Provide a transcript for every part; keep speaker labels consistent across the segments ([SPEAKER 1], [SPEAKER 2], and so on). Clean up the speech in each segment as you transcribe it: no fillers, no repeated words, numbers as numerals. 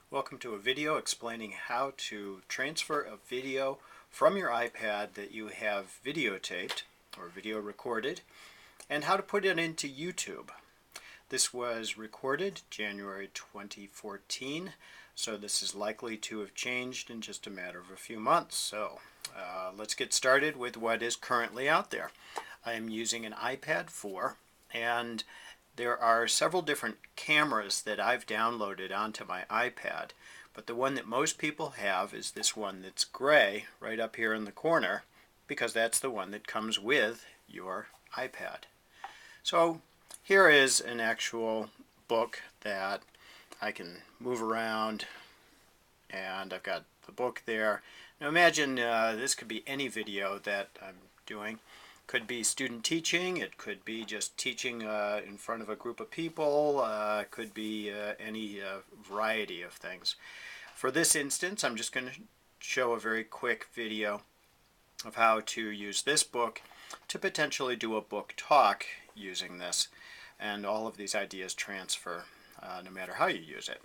[SPEAKER 1] Welcome to a video explaining how to transfer a video from your iPad that you have videotaped or video recorded and how to put it into YouTube. This was recorded January 2014, so this is likely to have changed in just a matter of a few months. So let's get started with what is currently out there. I am using an iPad 4 and there are several different cameras that I've downloaded onto my iPad, but the one that most people have is this one that's gray right up here in the corner, because that's the one that comes with your iPad. So here is an actual book that I can move around, and I've got the book there. Now imagine this could be any video that I'm doing. Could be student teaching, it could be just teaching in front of a group of people, could be any variety of things. For this instance, I'm just going to show a very quick video of how to use this book to potentially do a book talk using this, and all of these ideas transfer no matter how you use it.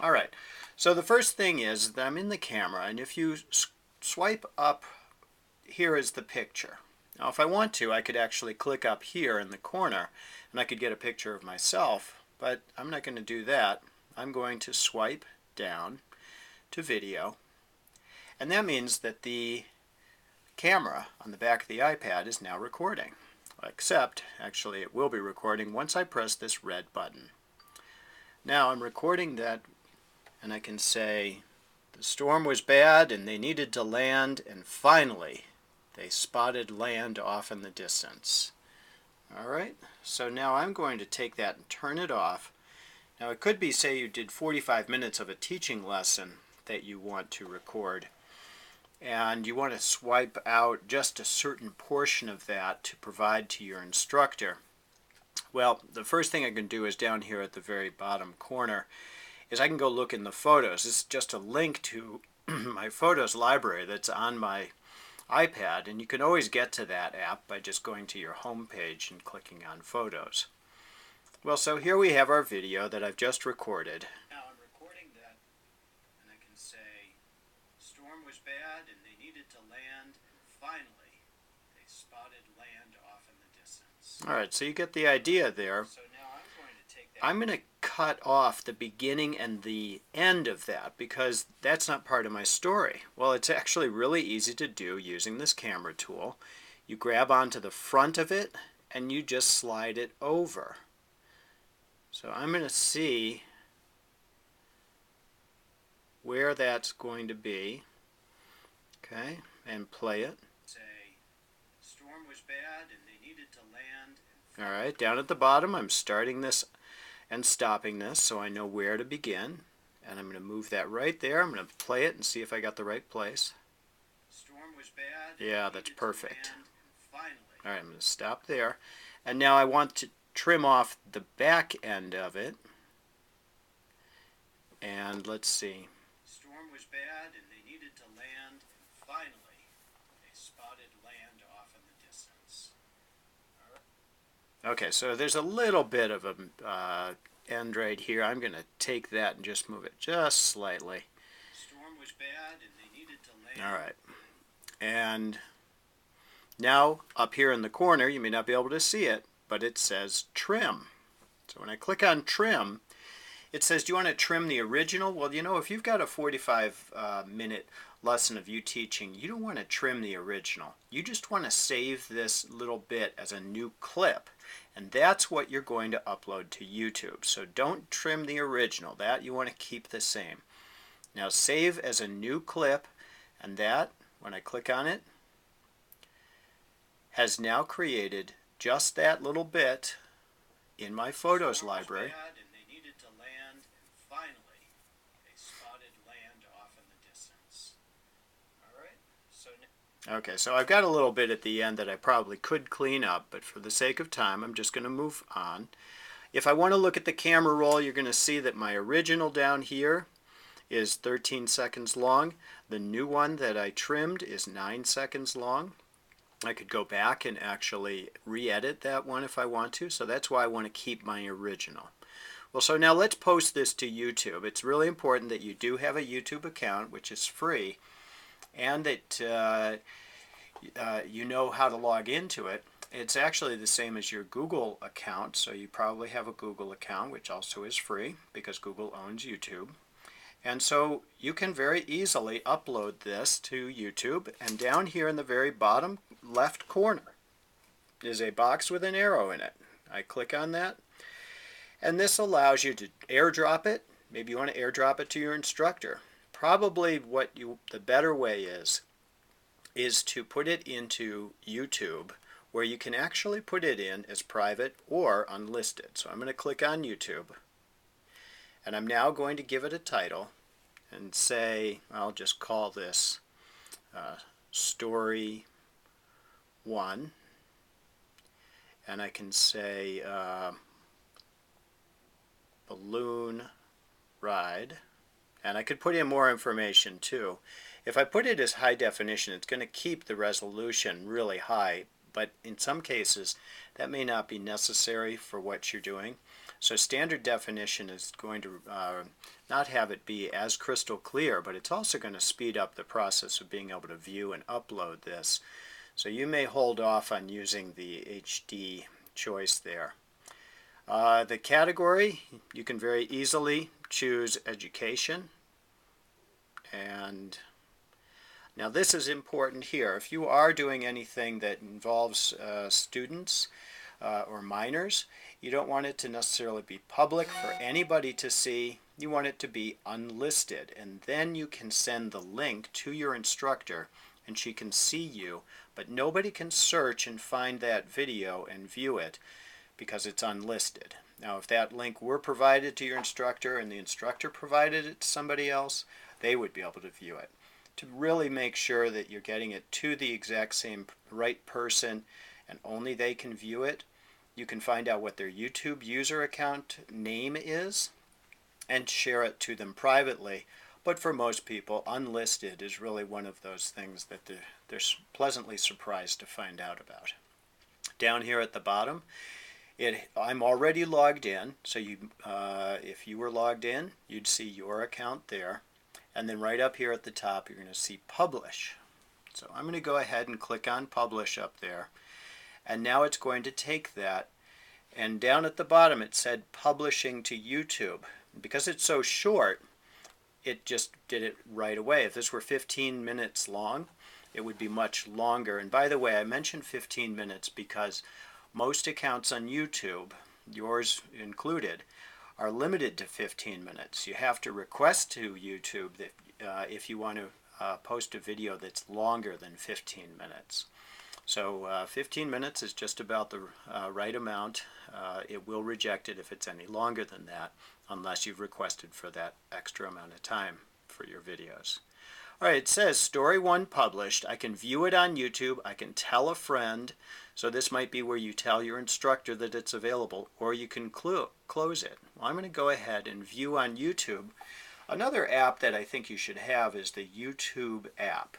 [SPEAKER 1] Alright, so the first thing is that I'm in the camera, and if you swipe up, here is the picture. Now if I want to, I could actually click up here in the corner and I could get a picture of myself, but I'm not going to do that. I'm going to swipe down to video, and that means that the camera on the back of the iPad is now recording. Except, actually it will be recording once I press this red button. Now I'm recording that, and I can say the storm was bad and they needed to land, and finally they spotted land off in the distance. Alright, so now I'm going to take that and turn it off. Now it could be, say you did 45 minutes of a teaching lesson that you want to record, and you want to swipe out just a certain portion of that to provide to your instructor. Well, the first thing I can do is down here at the very bottom corner is I can go look in the photos. This is just a link to my photos library that's on my iPad, and you can always get to that app by just going to your home page and clicking on Photos. Well, so here we have our video that I've just recorded. Now I'm recording that, and I can say storm was bad and they needed to land, and finally they spotted land off in the distance. Alright, so you get the idea there. So now I'm going to take that. I'm going to cut off the beginning and the end of that because that's not part of my story. Well, it's actually really easy to do using this camera tool. You grab onto the front of it and you just slide it over. So I'm going to see where that's going to be. Okay, and play it. Say, storm was bad and they needed to land. Alright, down at the bottom I'm starting this and stopping this so I know where to begin, and I'm going to move that right there. I'm going to play it and see if I got the right place. Storm was bad. Yeah, that's perfect. Alright, I'm going to stop there, and now I want to trim off the back end of it, and let's see. Storm was bad and they needed to land, and finally they spotted land off in the distance. Okay, so there's a little bit of a end right here. I'm going to take that and just move it just slightly. Storm was bad and they needed to land. Alright. And now up here in the corner, you may not be able to see it, but it says trim. So when I click on trim, it says, do you want to trim the original? Well, you know, if you've got a 45-minute lesson of you teaching, you don't want to trim the original. You just want to save this little bit as a new clip. And that's what you're going to upload to YouTube. So don't trim the original. That you want to keep the same. Now save as a new clip, and that, when I click on it, has now created just that little bit in my photos library. Okay, so I've got a little bit at the end that I probably could clean up, but for the sake of time, I'm just going to move on. If I want to look at the camera roll, you're going to see that my original down here is 13 seconds long. The new one that I trimmed is 9 seconds long. I could go back and actually re-edit that one if I want to, so that's why I want to keep my original. Well, so now let's post this to YouTube. It's really important that you do have a YouTube account, which is free, and that you know how to log into it. It's actually the same as your Google account, so you probably have a Google account, which also is free because Google owns YouTube. And so you can very easily upload this to YouTube, and down here in the very bottom left corner is a box with an arrow in it. I click on that, and this allows you to airdrop it. Maybe you want to airdrop it to your instructor. Probably the better way is to put it into YouTube, where you can actually put it in as private or unlisted. So I'm going to click on YouTube, and I'm now going to give it a title and say, I'll just call this Story 1, and I can say Balloon Ride, and I could put in more information too. If I put it as high definition, it's going to keep the resolution really high, but in some cases that may not be necessary for what you're doing. So standard definition is going to not have it be as crystal clear, but it's also going to speed up the process of being able to view and upload this. So you may hold off on using the HD choice there. The category, you can very easily choose education. And now this is important here. If you are doing anything that involves students or minors, you don't want it to necessarily be public for anybody to see. You want it to be unlisted, and then you can send the link to your instructor and she can see you, but nobody can search and find that video and view it because it's unlisted. Now if that link were provided to your instructor and the instructor provided it to somebody else, they would be able to view it. To really make sure that you're getting it to the exact same right person and only they can view it, you can find out what their YouTube user account name is and share it to them privately. But for most people, unlisted is really one of those things that they're pleasantly surprised to find out about. Down here at the bottom, I'm already logged in, so if you were logged in, you'd see your account there. And then right up here at the top, you're going to see Publish. So I'm going to go ahead and click on Publish up there. And now it's going to take that. And down at the bottom, it said Publishing to YouTube. Because it's so short, it just did it right away. If this were 15 minutes long, it would be much longer. And by the way, I mentioned 15 minutes because most accounts on YouTube, yours included, are limited to 15 minutes. You have to request to YouTube that if you want to post a video that's longer than 15 minutes. So 15 minutes is just about the right amount. It will reject it if it's any longer than that, unless you've requested for that extra amount of time for your videos. All right, it says Story 1 published. I can view it on YouTube. I can tell a friend. So this might be where you tell your instructor that it's available, or you can close it. Well, I'm going to go ahead and view on YouTube. Another app that I think you should have is the YouTube app,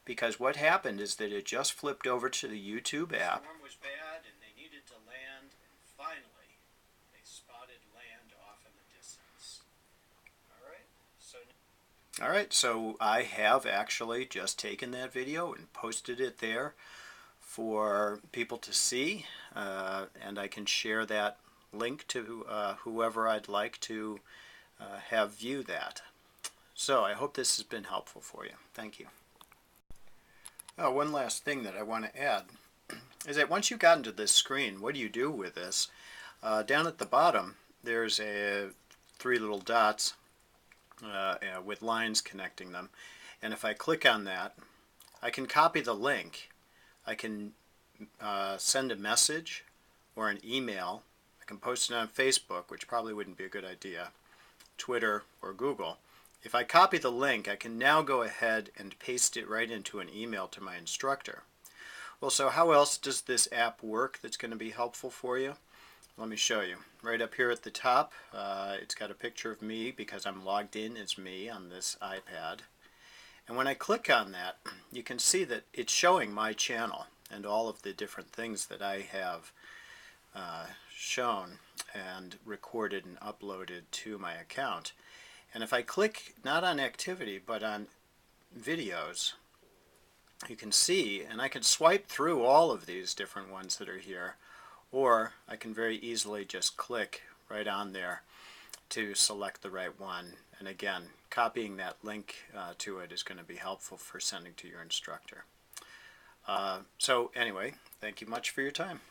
[SPEAKER 1] because what happened is that it just flipped over to the YouTube app. The storm was bad and they needed to land, and finally they spotted land off in the distance. All right, so I have actually just taken that video and posted it there for people to see, and I can share that link to whoever I'd like to have view that. So I hope this has been helpful for you. Thank you. One last thing that I want to add is that once you've gotten to this screen, what do you do with this? Down at the bottom, there's 3 little dots with lines connecting them. And if I click on that, I can copy the link. I can send a message or an email. I can post it on Facebook, which probably wouldn't be a good idea, Twitter, or Google. If I copy the link, I can now go ahead and paste it right into an email to my instructor. Well, so how else does this app work that's going to be helpful for you? Let me show you. Right up here at the top, it's got a picture of me because I'm logged in as me on this iPad. And when I click on that, you can see that it's showing my channel and all of the different things that I have shown and recorded and uploaded to my account. And if I click not on activity but on videos, you can see, and I can swipe through all of these different ones that are here, or I can very easily just click right on there to select the right one. And again, copying that link to it is going to be helpful for sending to your instructor. So anyway, thank you much for your time.